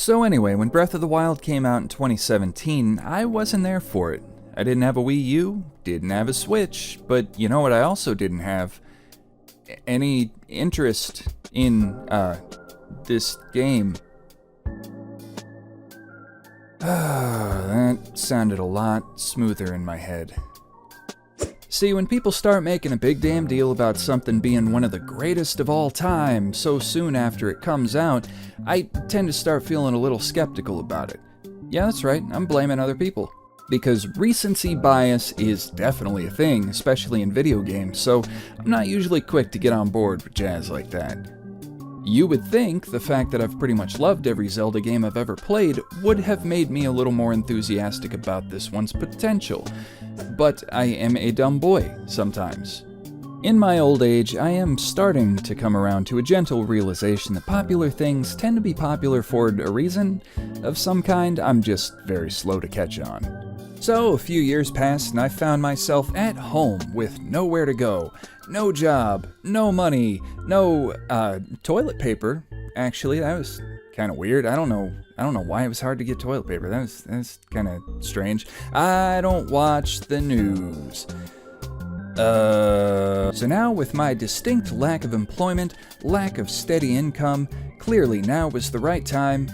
So anyway, when Breath of the Wild came out in 2017, I wasn't there for it. I didn't have a Wii U, didn't have a Switch, but you know what I also didn't have? Any interest in, this game. That sounded a lot smoother in my head. See, when people start making a big damn deal about something being one of the greatest of all time so soon after it comes out, I tend to start feeling a little skeptical about it. Yeah, that's right, I'm blaming other people. Because recency bias is definitely a thing, especially in video games, so I'm not usually quick to get on board with jazz like that. You would think the fact that I've pretty much loved every Zelda game I've ever played would have made me a little more enthusiastic about this one's potential, but I am a dumb boy sometimes. In my old age, I am starting to come around to a gentle realization that popular things tend to be popular for a reason of some kind. I'm just very slow to catch on. So a few years passed and I found myself at home with nowhere to go, no job, no money, no toilet paper. Actually, that was kind of weird. I don't know why it was hard to get toilet paper. That's kind of strange. I don't watch the news. So now with my distinct lack of employment, lack of steady income, clearly now was the right time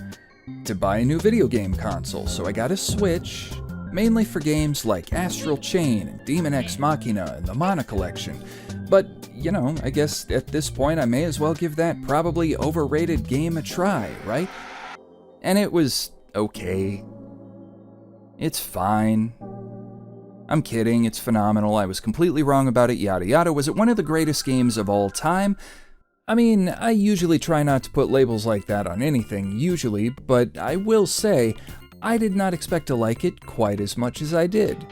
to buy a new video game console. So I got a Switch, mainly for games like Astral Chain and Demon X Machina and the Mana Collection. But, you know, I guess at this point I may as well give that probably overrated game a try, right? And it was okay. It's fine. I'm kidding, it's phenomenal, I was completely wrong about it, yada yada. Was it one of the greatest games of all time? I mean, I usually try not to put labels like that on anything, usually, but I will say, I did not expect to like it quite as much as I did.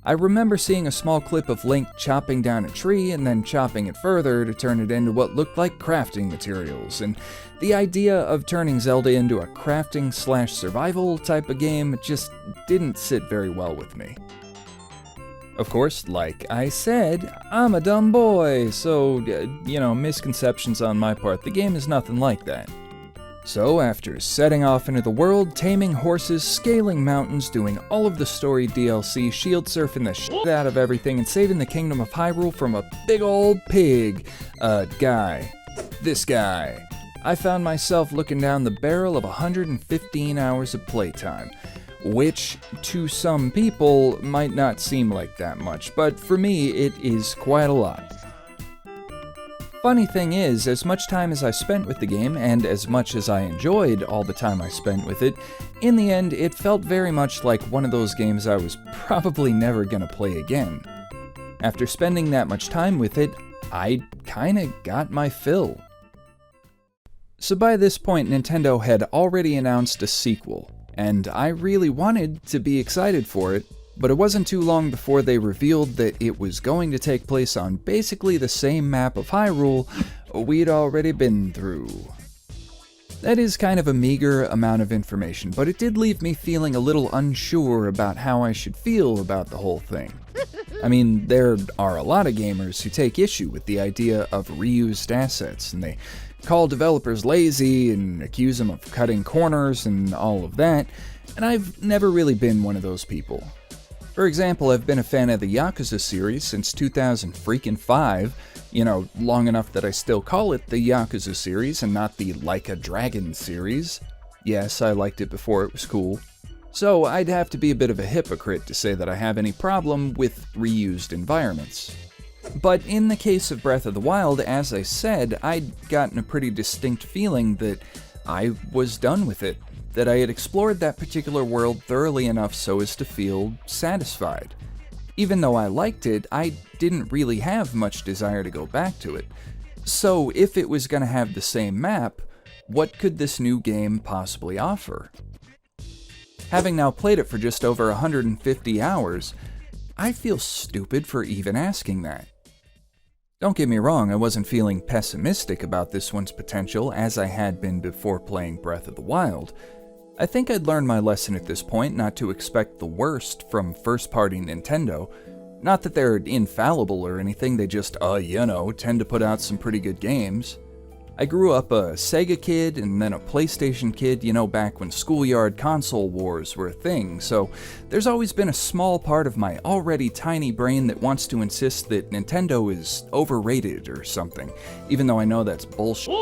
I remember seeing a small clip of Link chopping down a tree and then chopping it further to turn it into what looked like crafting materials, and the idea of turning Zelda into a crafting/survival type of game just didn't sit very well with me. Of course, like I said, I'm a dumb boy, so, misconceptions on my part. The game is nothing like that. So after setting off into the world, taming horses, scaling mountains, doing all of the story DLC, shield surfing the shit out of everything, and saving the kingdom of Hyrule from a big old pig, this guy, I found myself looking down the barrel of 115 hours of playtime, which to some people might not seem like that much, but for me it is quite a lot. Funny thing is, as much time as I spent with the game, and as much as I enjoyed all the time I spent with it, in the end it felt very much like one of those games I was probably never gonna play again. After spending that much time with it, I kinda got my fill. So by this point, Nintendo had already announced a sequel, and I really wanted to be excited for it, but it wasn't too long before they revealed that it was going to take place on basically the same map of Hyrule we'd already been through. That is kind of a meager amount of information, but it did leave me feeling a little unsure about how I should feel about the whole thing. I mean, there are a lot of gamers who take issue with the idea of reused assets, and they call developers lazy and accuse them of cutting corners and all of that, and I've never really been one of those people. For example, I've been a fan of the Yakuza series since 2005, long enough that I still call it the Yakuza series and not the Like a Dragon series. Yes, I liked it before it was cool. So I'd have to be a bit of a hypocrite to say that I have any problem with reused environments. But in the case of Breath of the Wild, as I said, I'd gotten a pretty distinct feeling that I was done with it, that I had explored that particular world thoroughly enough so as to feel satisfied. Even though I liked it, I didn't really have much desire to go back to it. So if it was going to have the same map, what could this new game possibly offer? Having now played it for just over 150 hours, I feel stupid for even asking that. Don't get me wrong, I wasn't feeling pessimistic about this one's potential as I had been before playing Breath of the Wild. I think I'd learned my lesson at this point not to expect the worst from first-party Nintendo. Not that they're infallible or anything, they just, tend to put out some pretty good games. I grew up a Sega kid and then a PlayStation kid, you know, back when schoolyard console wars were a thing, so there's always been a small part of my already tiny brain that wants to insist that Nintendo is overrated or something, even though I know that's bullshit.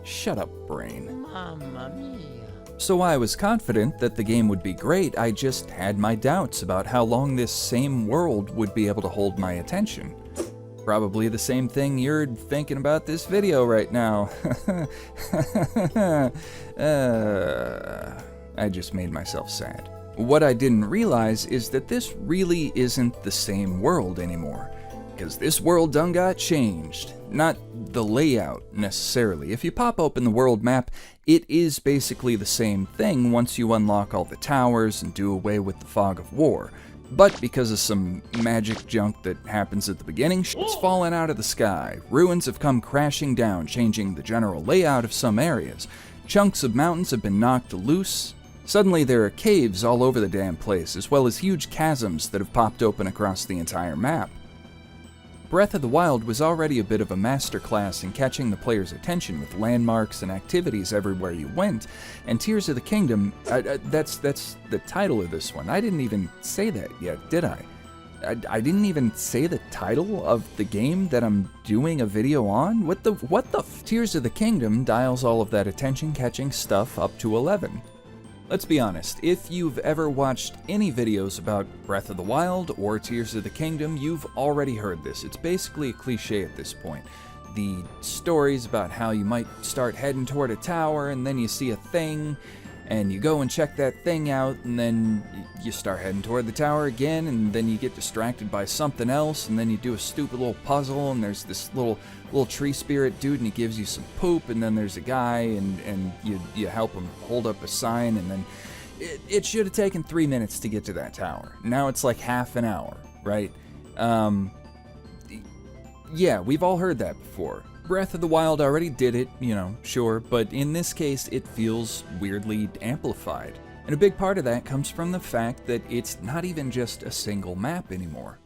Shut up, brain. Mamma mia. So I was confident that the game would be great, I just had my doubts about how long this same world would be able to hold my attention. Probably the same thing you're thinking about this video right now. I just made myself sad. What I didn't realize is that this really isn't the same world anymore. Because this world done got changed. Not the layout, necessarily. If you pop open the world map, it is basically the same thing once you unlock all the towers and do away with the fog of war. But because of some magic junk that happens at the beginning, shit's fallen out of the sky. Ruins have come crashing down, changing the general layout of some areas. Chunks of mountains have been knocked loose. Suddenly there are caves all over the damn place, as well as huge chasms that have popped open across the entire map. Breath of the Wild was already a bit of a masterclass in catching the player's attention with landmarks and activities everywhere you went, and Tears of the Kingdom, that's the title of this one. I didn't even say that yet, did I? I didn't even say the title of the game that I'm doing a video on? What the Tears of the Kingdom dials all of that attention-catching stuff up to 11. Let's be honest, if you've ever watched any videos about Breath of the Wild or Tears of the Kingdom, you've already heard this. It's basically a cliche at this point. The stories about how you might start heading toward a tower and then you see a thing, and you go and check that thing out, and then you start heading toward the tower again, and then you get distracted by something else, and then you do a stupid little puzzle, and there's this little tree spirit dude, and he gives you some poop, and then there's a guy, and you help him hold up a sign, and then it should have taken 3 minutes to get to that tower. Now it's like half an hour, right? Yeah, we've all heard that before. Breath of the Wild already did it, you know, sure, but in this case it feels weirdly amplified. And a big part of that comes from the fact that it's not even just a single map anymore.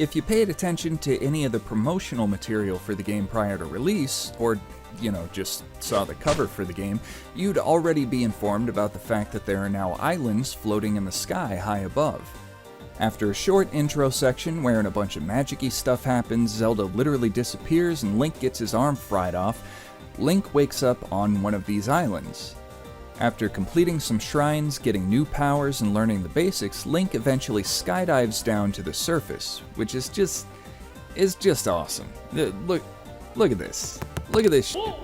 If you paid attention to any of the promotional material for the game prior to release, or, you know, just saw the cover for the game, you'd already be informed about the fact that there are now islands floating in the sky high above. After a short intro section wherein a bunch of magic-y stuff happens, Zelda literally disappears and Link gets his arm fried off. Link wakes up on one of these islands. After completing some shrines, getting new powers, and learning the basics, Link eventually skydives down to the surface, which is just awesome. Look at this. Look at this shit.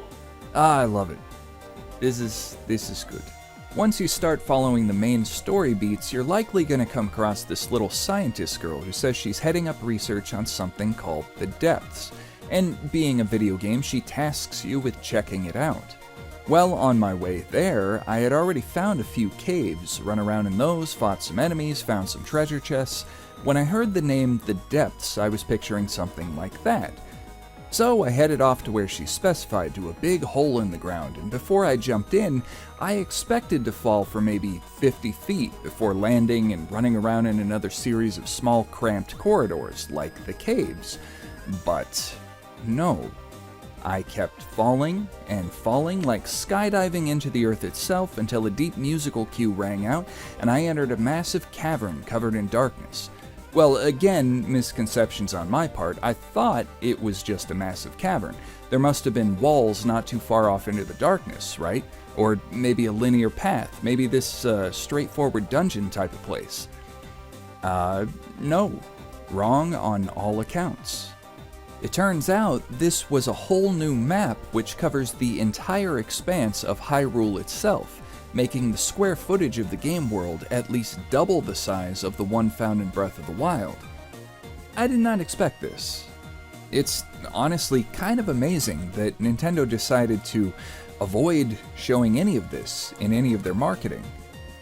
I love it. This is good. Once you start following the main story beats, you're likely going to come across this little scientist girl who says she's heading up research on something called the Depths, and being a video game, she tasks you with checking it out. Well, on my way there, I had already found a few caves, run around in those, fought some enemies, found some treasure chests. When I heard the name The Depths, I was picturing something like that. So I headed off to where she specified, to a big hole in the ground, and before I jumped in, I expected to fall for maybe 50 feet before landing and running around in another series of small cramped corridors, like the caves. But no. I kept falling and falling, like skydiving into the earth itself, until a deep musical cue rang out, and I entered a massive cavern covered in darkness. Well, again, misconceptions on my part. I thought it was just a massive cavern. There must have been walls not too far off into the darkness, right? Or maybe a linear path, maybe this straightforward dungeon type of place. No. Wrong on all accounts. It turns out this was a whole new map which covers the entire expanse of Hyrule itself, making the square footage of the game world at least double the size of the one found in Breath of the Wild. I did not expect this. It's honestly kind of amazing that Nintendo decided to avoid showing any of this in any of their marketing.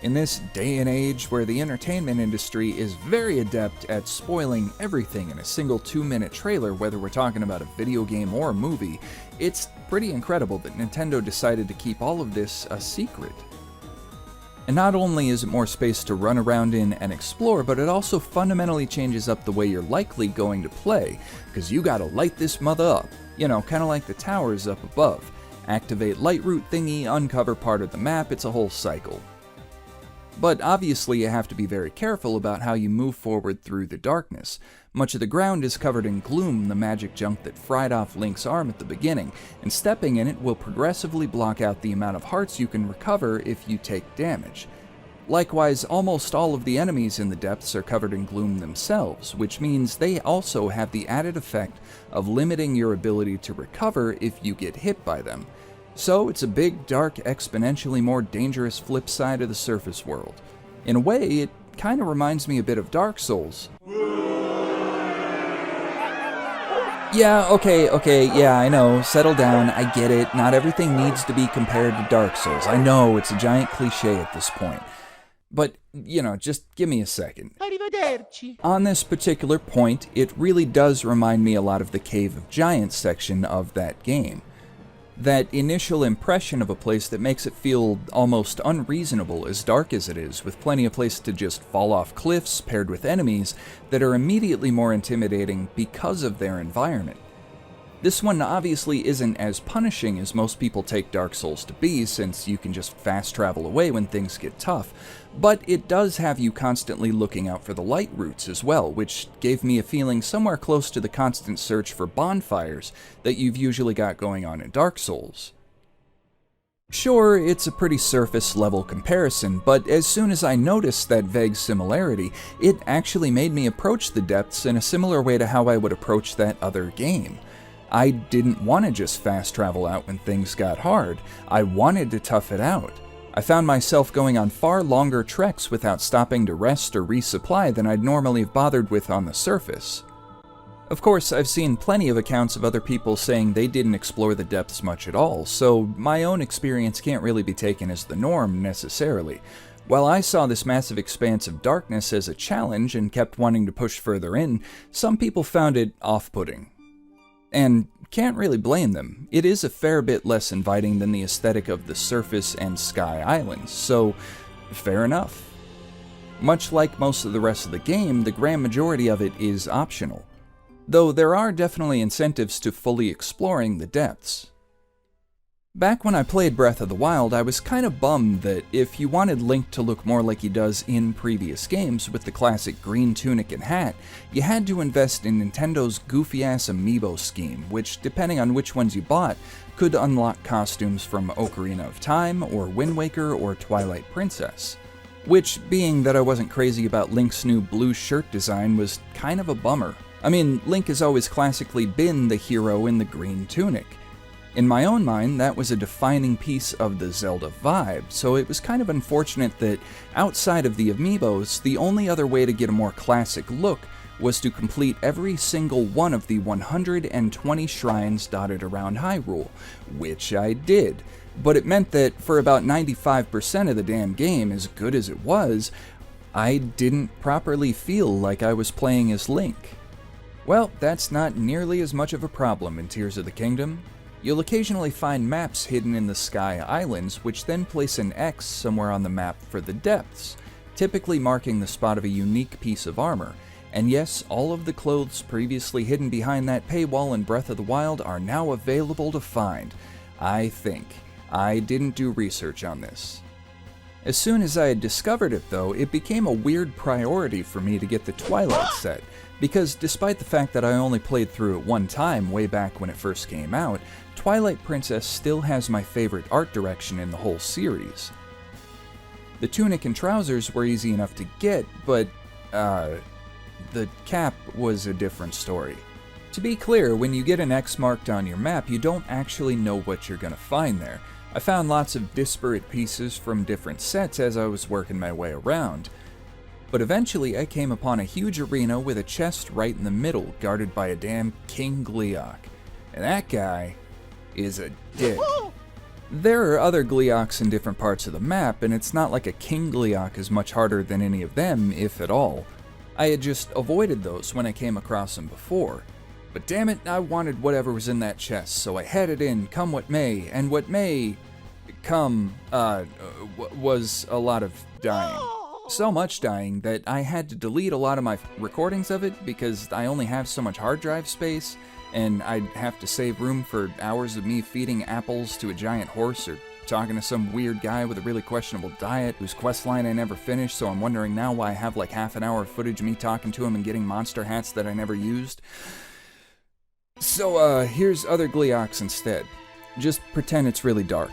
In this day and age where the entertainment industry is very adept at spoiling everything in a single 2-minute trailer, whether we're talking about a video game or a movie, it's pretty incredible that Nintendo decided to keep all of this a secret. And not only is it more space to run around in and explore, but it also fundamentally changes up the way you're likely going to play, because you gotta light this mother up. You know, kinda like the towers up above. Activate light route thingy, uncover part of the map, it's a whole cycle. But obviously you have to be very careful about how you move forward through the darkness. Much of the ground is covered in gloom, the magic junk that fried off Link's arm at the beginning, and stepping in it will progressively block out the amount of hearts you can recover if you take damage. Likewise, almost all of the enemies in the depths are covered in gloom themselves, which means they also have the added effect of limiting your ability to recover if you get hit by them. So it's a big, dark, exponentially more dangerous flip side of the surface world. In a way, it kinda reminds me a bit of Dark Souls. Yeah, okay, yeah, I know, settle down, I get it, not everything needs to be compared to Dark Souls. I know, it's a giant cliche at this point. But, you know, just give me a second. Arrivederci. On this particular point, it really does remind me a lot of the Cave of Giants section of that game. That initial impression of a place that makes it feel almost unreasonable, as dark as it is, with plenty of place to just fall off cliffs paired with enemies that are immediately more intimidating because of their environment. This one obviously isn't as punishing as most people take Dark Souls to be, since you can just fast travel away when things get tough, but it does have you constantly looking out for the light routes as well, which gave me a feeling somewhere close to the constant search for bonfires that you've usually got going on in Dark Souls. Sure, it's a pretty surface-level comparison, but as soon as I noticed that vague similarity, it actually made me approach the depths in a similar way to how I would approach that other game. I didn't want to just fast travel out when things got hard. I wanted to tough it out. I found myself going on far longer treks without stopping to rest or resupply than I'd normally have bothered with on the surface. Of course, I've seen plenty of accounts of other people saying they didn't explore the depths much at all, so my own experience can't really be taken as the norm necessarily. While I saw this massive expanse of darkness as a challenge and kept wanting to push further in, some people found it off-putting. And can't really blame them. It is a fair bit less inviting than the aesthetic of the surface and sky islands, so fair enough. Much like most of the rest of the game, the grand majority of it is optional, though there are definitely incentives to fully exploring the depths. Back when I played Breath of the Wild, I was kind of bummed that if you wanted Link to look more like he does in previous games with the classic green tunic and hat, you had to invest in Nintendo's goofy-ass amiibo scheme, which, depending on which ones you bought, could unlock costumes from Ocarina of Time, or Wind Waker, or Twilight Princess. Which, being that I wasn't crazy about Link's new blue shirt design, was kind of a bummer. I mean, Link has always classically been the hero in the green tunic. In my own mind, that was a defining piece of the Zelda vibe, so it was kind of unfortunate that, outside of the amiibos, the only other way to get a more classic look was to complete every single one of the 120 shrines dotted around Hyrule, which I did. But it meant that for about 95% of the damn game, as good as it was, I didn't properly feel like I was playing as Link. Well, that's not nearly as much of a problem in Tears of the Kingdom. You'll occasionally find maps hidden in the Sky Islands, which then place an X somewhere on the map for the depths, typically marking the spot of a unique piece of armor. And yes, all of the clothes previously hidden behind that paywall in Breath of the Wild are now available to find. I think. I didn't do research on this. As soon as I had discovered it, though, it became a weird priority for me to get the Twilight set, because despite the fact that I only played through it one time way back when it first came out, Twilight Princess still has my favorite art direction in the whole series. The tunic and trousers were easy enough to get, but, the cap was a different story. To be clear, when you get an X marked on your map, you don't actually know what you're gonna find there. I found lots of disparate pieces from different sets as I was working my way around. But eventually I came upon a huge arena with a chest right in the middle, guarded by a damn King Gleeok. And that guy is a dick. There are other Gleeoks in different parts of the map, and it's not like a King Gleeok is much harder than any of them, if at all. I had just avoided those when I came across them before. But damn it, I wanted whatever was in that chest, so I headed in, come what may, and what may come was a lot of dying. So much dying that I had to delete a lot of my recordings of it because I only have so much hard drive space, and I'd have to save room for hours of me feeding apples to a giant horse or talking to some weird guy with a really questionable diet whose quest line I never finished, so I'm wondering now why I have like half an hour of footage of me talking to him and getting monster hats that I never used. So here's other Gleeox instead. Just pretend it's really dark.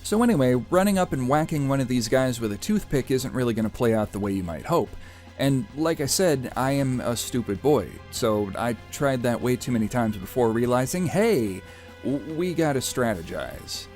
So anyway, running up and whacking one of these guys with a toothpick isn't really going to play out the way you might hope. And like I said, I am a stupid boy, so I tried that way too many times before realizing, hey, we gotta strategize.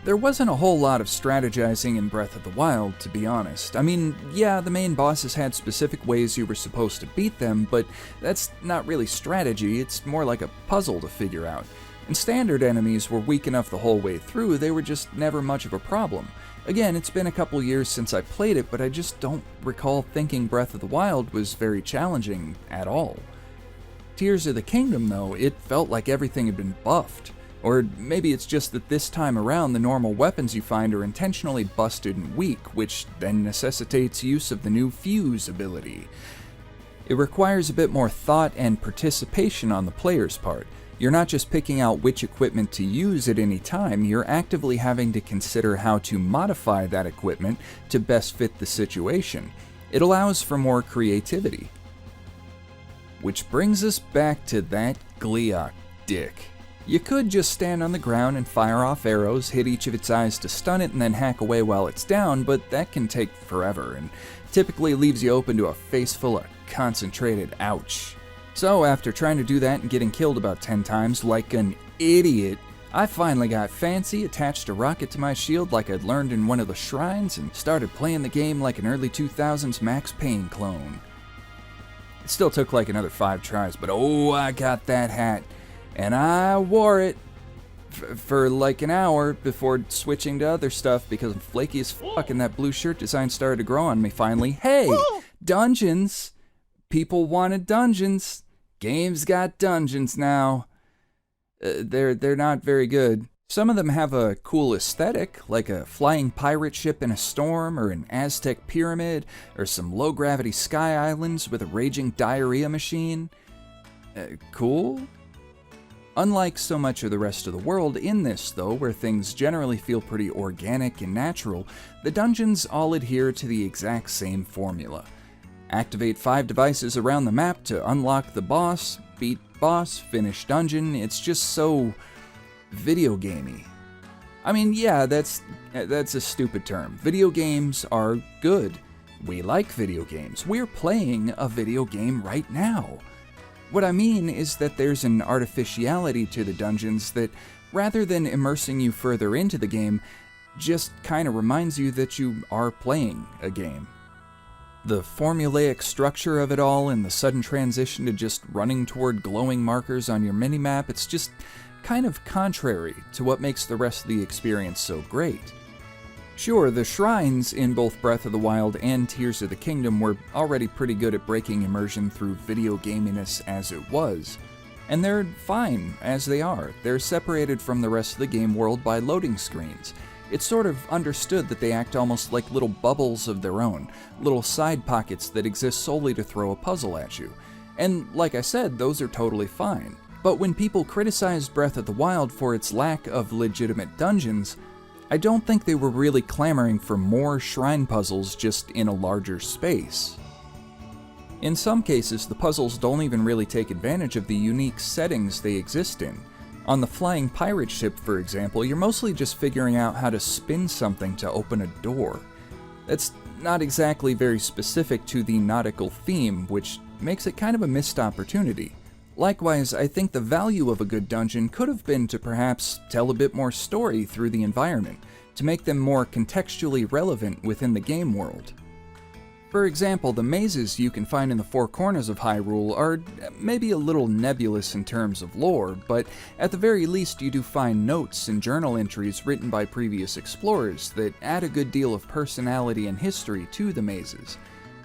There wasn't a whole lot of strategizing in Breath of the Wild, to be honest. I mean, yeah, the main bosses had specific ways you were supposed to beat them, but that's not really strategy, it's more like a puzzle to figure out. And standard enemies were weak enough the whole way through, they were just never much of a problem. Again, it's been a couple years since I played it, but I just don't recall thinking Breath of the Wild was very challenging at all. Tears of the Kingdom, though, it felt like everything had been buffed. Or maybe it's just that this time around the normal weapons you find are intentionally busted and weak, which then necessitates use of the new Fuse ability. It requires a bit more thought and participation on the player's part. You're not just picking out which equipment to use at any time, you're actively having to consider how to modify that equipment to best fit the situation. It allows for more creativity. Which brings us back to that Gleeok dick. You could just stand on the ground and fire off arrows, hit each of its eyes to stun it, and then hack away while it's down, but that can take forever, and typically leaves you open to a face full of concentrated ouch. So after trying to do that and getting killed about 10 times like an idiot, I finally got fancy, attached a rocket to my shield like I'd learned in one of the shrines, and started playing the game like an early 2000s Max Payne clone. It still took like another 5 tries, but oh, I got that hat. And I wore it for like an hour before switching to other stuff because I'm flaky as fuck and that blue shirt design started to grow on me finally. Hey, dungeons! People wanted dungeons. Games got dungeons now. They're not very good. Some of them have a cool aesthetic, like a flying pirate ship in a storm, or an Aztec pyramid, or some low-gravity sky islands with a raging diarrhea machine. Cool? Unlike so much of the rest of the world in this, though, where things generally feel pretty organic and natural, the dungeons all adhere to the exact same formula. Activate 5 devices around the map to unlock the boss, beat boss, finish dungeon. It's just so video gamey. I mean, yeah, that's a stupid term. Video games are good. We like video games. We're playing a video game right now. What I mean is that there's an artificiality to the dungeons that, rather than immersing you further into the game, just kind of reminds you that you are playing a game. The formulaic structure of it all and the sudden transition to just running toward glowing markers on your minimap, it's just kind of contrary to what makes the rest of the experience so great. Sure, the shrines in both Breath of the Wild and Tears of the Kingdom were already pretty good at breaking immersion through video gaminess as it was, and they're fine as they are. They're separated from the rest of the game world by loading screens. It's sort of understood that they act almost like little bubbles of their own, little side pockets that exist solely to throw a puzzle at you. And like I said, those are totally fine. But when people criticized Breath of the Wild for its lack of legitimate dungeons, I don't think they were really clamoring for more shrine puzzles just in a larger space. In some cases, the puzzles don't even really take advantage of the unique settings they exist in. On the flying pirate ship, for example, you're mostly just figuring out how to spin something to open a door. That's not exactly very specific to the nautical theme, which makes it kind of a missed opportunity. Likewise, I think the value of a good dungeon could have been to perhaps tell a bit more story through the environment, to make them more contextually relevant within the game world. For example, the mazes you can find in the four corners of Hyrule are maybe a little nebulous in terms of lore, but at the very least you do find notes and journal entries written by previous explorers that add a good deal of personality and history to the mazes.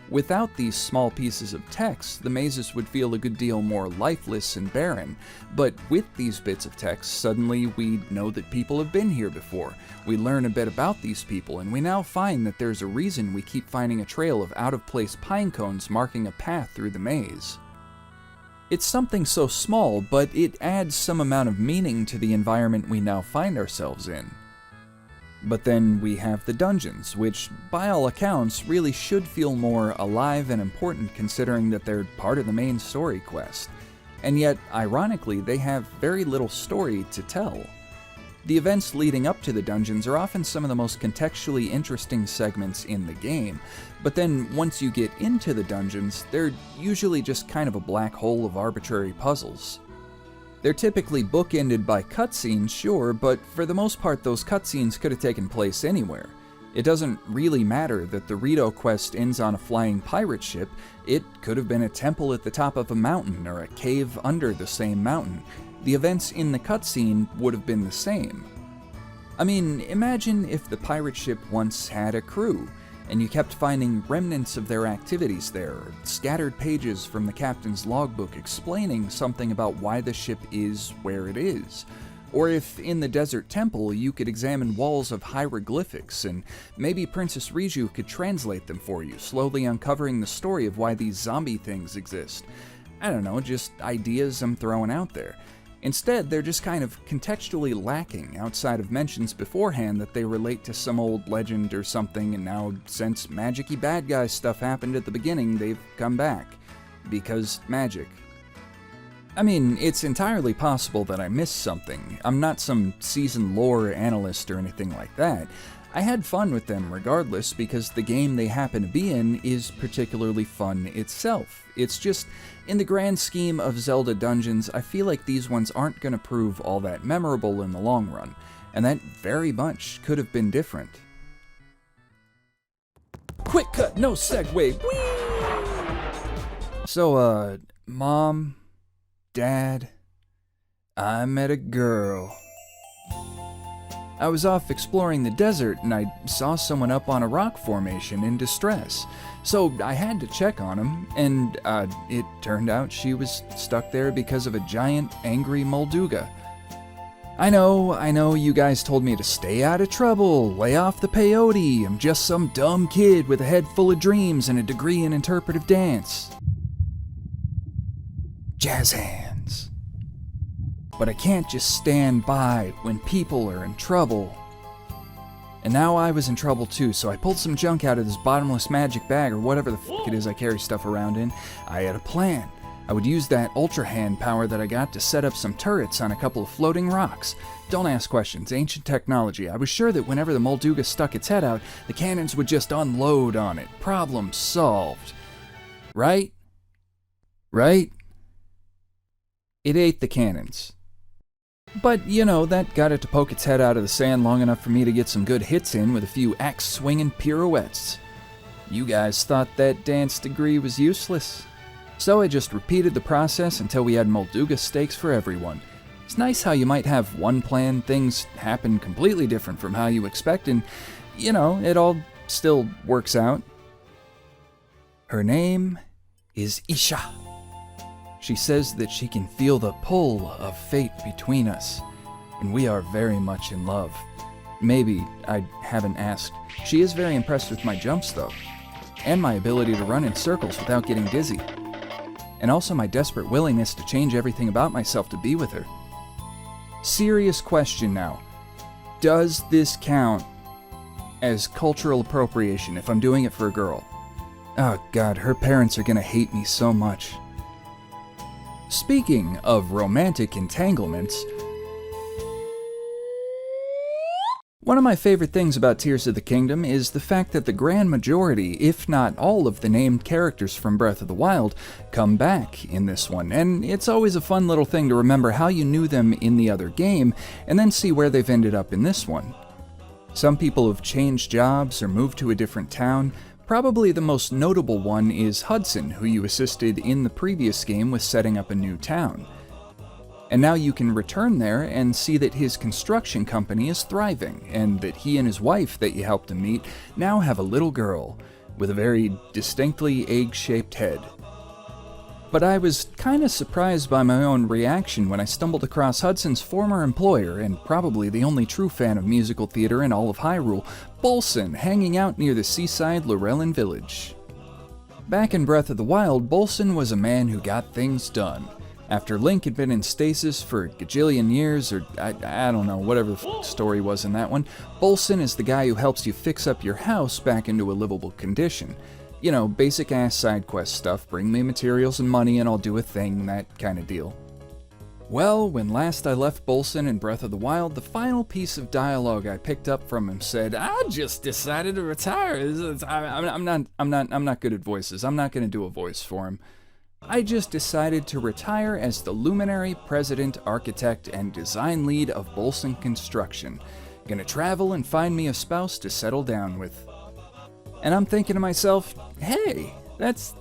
Without these small pieces of text, the mazes would feel a good deal more lifeless and barren. But with these bits of text, suddenly we know that people have been here before. We learn a bit about these people, and we now find that there's a reason we keep finding a trail of out-of-place pine cones marking a path through the maze. It's something so small, but it adds some amount of meaning to the environment we now find ourselves in. But then we have the dungeons, which, by all accounts, really should feel more alive and important considering that they're part of the main story quest. And yet, ironically, they have very little story to tell. The events leading up to the dungeons are often some of the most contextually interesting segments in the game, but then once you get into the dungeons, they're usually just kind of a black hole of arbitrary puzzles. They're typically bookended by cutscenes, sure, but for the most part those cutscenes could have taken place anywhere. It doesn't really matter that the Rito quest ends on a flying pirate ship. It could have been a temple at the top of a mountain or a cave under the same mountain. The events in the cutscene would have been the same. I mean, imagine if the pirate ship once had a crew, and you kept finding remnants of their activities there, or scattered pages from the captain's logbook explaining something about why the ship is where it is. Or if in the desert temple you could examine walls of hieroglyphics, and maybe Princess Riju could translate them for you, slowly uncovering the story of why these zombie things exist. I don't know, just ideas I'm throwing out there. Instead, they're just kind of contextually lacking outside of mentions beforehand that they relate to some old legend or something, and now since magic-y bad guy stuff happened at the beginning, they've come back. Because magic. I mean, it's entirely possible that I missed something. I'm not some seasoned lore analyst or anything like that. I had fun with them regardless because the game they happen to be in is particularly fun itself. It's just, in the grand scheme of Zelda dungeons, I feel like these ones aren't going to prove all that memorable in the long run, and that very much could have been different. Quick cut, no segue, whee! So, Mom, Dad, I met a girl. I was off exploring the desert and I saw someone up on a rock formation in distress. So I had to check on him, and it turned out she was stuck there because of a giant, angry Molduga. I know, you guys told me to stay out of trouble, lay off the peyote, I'm just some dumb kid with a head full of dreams and a degree in interpretive dance. Jazz hands. But I can't just stand by when people are in trouble. And now I was in trouble too, so I pulled some junk out of this bottomless magic bag or whatever the f*** it is I carry stuff around in. I had a plan. I would use that ultra hand power that I got to set up some turrets on a couple of floating rocks. Don't ask questions, ancient technology. I was sure that whenever the Molduga stuck its head out, the cannons would just unload on it. Problem solved. Right? Right? It ate the cannons. But, you know, that got it to poke its head out of the sand long enough for me to get some good hits in with a few axe-swinging pirouettes. You guys thought that dance degree was useless. So I just repeated the process until we had Molduga steaks for everyone. It's nice how you might have one plan, things happen completely different from how you expect, and, you know, it all still works out. Her name is Isha. She says that she can feel the pull of fate between us, and we are very much in love. Maybe, I haven't asked. She is very impressed with my jumps though, and my ability to run in circles without getting dizzy, and also my desperate willingness to change everything about myself to be with her. Serious question now. Does this count as cultural appropriation if I'm doing it for a girl? Oh god, her parents are gonna hate me so much. Speaking of romantic entanglements, one of my favorite things about Tears of the Kingdom is the fact that the grand majority, if not all of the named characters from Breath of the Wild, come back in this one, and it's always a fun little thing to remember how you knew them in the other game, and then see where they've ended up in this one. Some people have changed jobs or moved to a different town. Probably the most notable one is Hudson, who you assisted in the previous game with setting up a new town. And now you can return there and see that his construction company is thriving, and that he and his wife that you helped him meet now have a little girl, with a very distinctly egg-shaped head. But I was kinda surprised by my own reaction when I stumbled across Hudson's former employer, and probably the only true fan of musical theater in all of Hyrule, Bolson, hanging out near the seaside Lurelin village. Back in Breath of the Wild, Bolson was a man who got things done. After Link had been in stasis for a gajillion years, or I don't know, whatever the story was in that one, Bolson is the guy who helps you fix up your house back into a livable condition. You know, basic ass side quest stuff, bring me materials and money and I'll do a thing, that kind of deal. Well, when last I left Bolson in Breath of the Wild, the final piece of dialogue I picked up from him said, "I just decided to retire." I'm not good at voices. I'm not going to do a voice for him. "I just decided to retire as the luminary president, architect, and design lead of Bolson Construction. Gonna travel and find me a spouse to settle down with." And I'm thinking to myself, hey, that's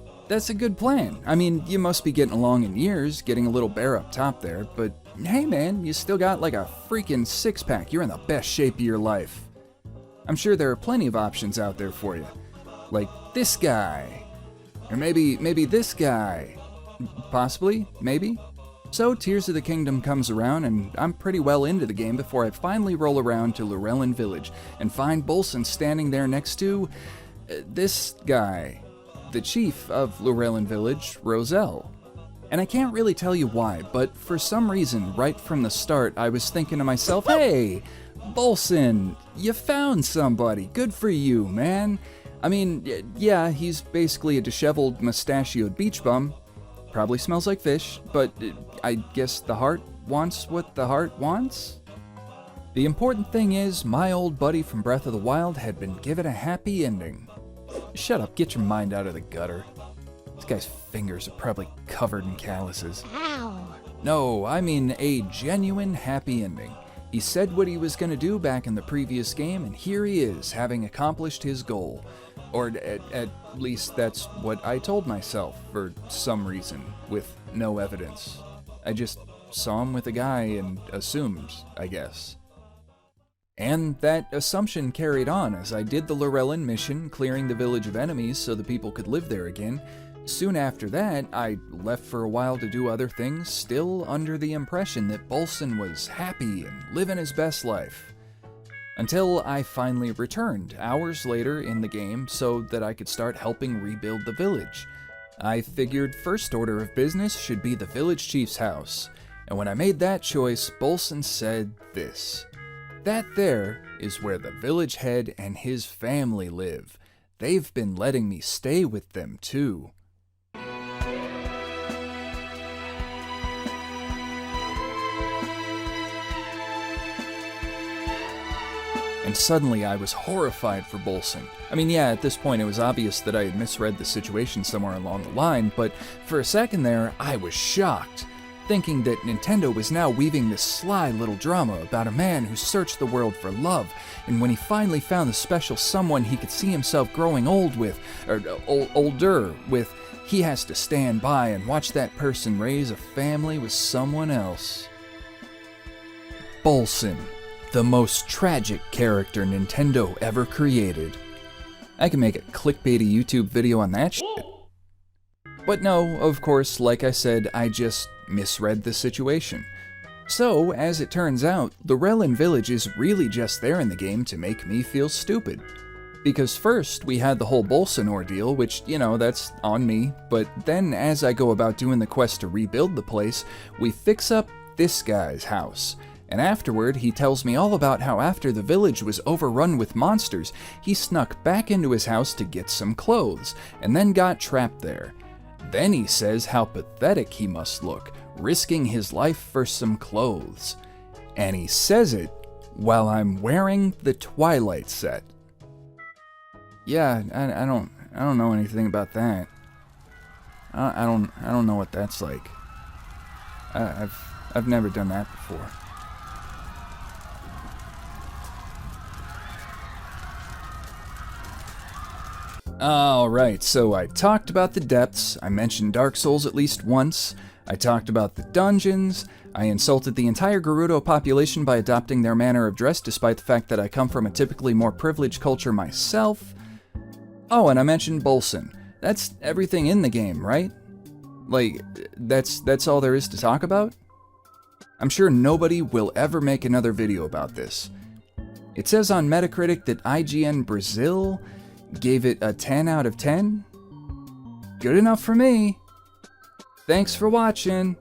a good plan. I mean, you must be getting along in years, getting a little bare up top there, but hey man, you still got like a freaking six-pack. You're in the best shape of your life. I'm sure there are plenty of options out there for you. Like this guy. Or maybe this guy. Possibly, maybe. So Tears of the Kingdom comes around, and I'm pretty well into the game before I finally roll around to Lurelin Village and find Bolson standing there next to this guy, the chief of Lurelin Village, Roselle. And I can't really tell you why, but for some reason, right from the start, I was thinking to myself, hey, Bolson, you found somebody. Good for you, man. I mean, yeah, he's basically a disheveled, mustachioed beach bum. Probably smells like fish, but I guess the heart wants what the heart wants? The important thing is, my old buddy from Breath of the Wild had been given a happy ending. Shut up, get your mind out of the gutter. This guy's fingers are probably covered in calluses. Ow! No, I mean a genuine happy ending. He said what he was going to do back in the previous game, and here he is, having accomplished his goal. Or at least that's what I told myself, for some reason, with no evidence. I just saw him with a guy and assumed, I guess. And that assumption carried on as I did the Lurelin mission, clearing the village of enemies so the people could live there again. Soon after that, I left for a while to do other things, still under the impression that Bolson was happy and living his best life. Until I finally returned, hours later in the game, so that I could start helping rebuild the village. I figured first order of business should be the village chief's house, and when I made that choice, Bolson said this. "That there is where the village head and his family live. They've been letting me stay with them too." And suddenly I was horrified for Bolson. I mean, yeah, at this point it was obvious that I had misread the situation somewhere along the line, but for a second there, I was shocked, thinking that Nintendo was now weaving this sly little drama about a man who searched the world for love, and when he finally found the special someone he could see himself growing old with, or older with, he has to stand by and watch that person raise a family with someone else. Bolson. The most tragic character Nintendo ever created. I can make a clickbaity YouTube video on that shit. But no, of course, like I said, I just misread the situation. So, as it turns out, Lurelin Village is really just there in the game to make me feel stupid. Because first, we had the whole Bolson ordeal, which, you know, that's on me, but then as I go about doing the quest to rebuild the place, we fix up this guy's house. And afterward, he tells me all about how after the village was overrun with monsters, he snuck back into his house to get some clothes, and then got trapped there. Then he says how pathetic he must look, risking his life for some clothes. And he says it while I'm wearing the Twilight set. Yeah, I don't know anything about that. I don't know what that's like. I've never done that before. Alright, so I talked about the depths, I mentioned Dark Souls at least once, I talked about the dungeons, I insulted the entire Gerudo population by adopting their manner of dress despite the fact that I come from a typically more privileged culture myself. Oh, and I mentioned Bolson. That's everything in the game, right? Like, that's all there is to talk about? I'm sure nobody will ever make another video about this. It says on Metacritic that IGN Brazil gave it a 10 out of 10. Good enough for me. Thanks for watching.